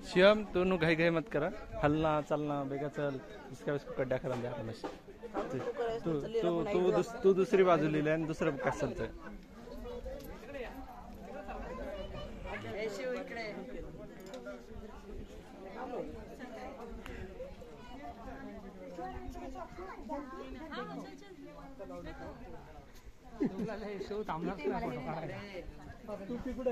शिवम तू नु घाई घाई मत करा, हलना चलना बेगा चल, इसका इसको कड्डा करा दे आपण. तू तू तू तू दुसरी बाजू लिहिली आणि दुसरं काय चालतंय. शो थांबलाच नाही फोटो काढायला. तू तिकडे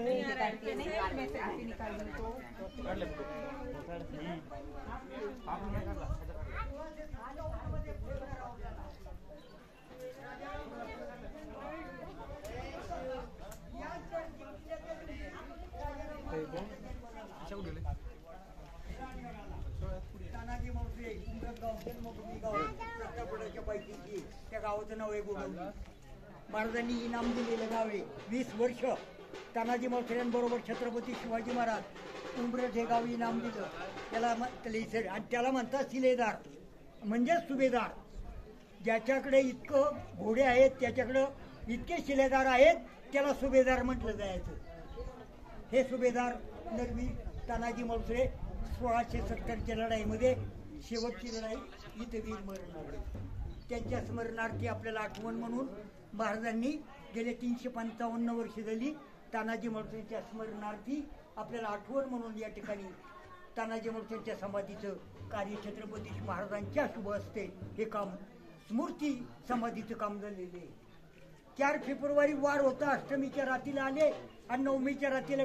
तानाजी मावशी गाव जन्मभूमी गाव प्रतापगडाच्या पैकी त्या गावाचं नाव आहे गोडवली. महाराजांनी इनाम दिलेलं गाव आहे. 20 वर्ष तानाजी मावशींबरोबर छत्रपती शिवाजी महाराज उंबरठ हे गाव इनाम दिलं. त्याला आणि त्याला म्हणतात शिलेदार म्हणजे सुभेदार. ज्याच्याकडे इतकं घोडे आहेत त्याच्याकडं इतके शिलेदार आहेत त्याला सुभेदार म्हटलं जायचं. हे सुभेदार नरवी तानाजी मालुसरे 1670च्या लढाईमध्ये शेवटची लढाई इथे वीर मरण आले. त्यांच्या स्मरणार्थी आपल्याला आठवण म्हणून महाराजांनी गेले 355 वर्ष झाली तानाजी मालुसरेंच्या स्मरणार्थी आपल्याला आठवण म्हणून या ठिकाणी तानाजी मालुसरेंच्या समाधीचं कार्य छत्रपती महाराजांच्या शुभ हस्ते हे काम स्मृती समाधीचं काम झालेले. 4 फेब्रुवारी वार होता. अष्टमीच्या रात्रीला आले आणि नवमीच्या रात्रीला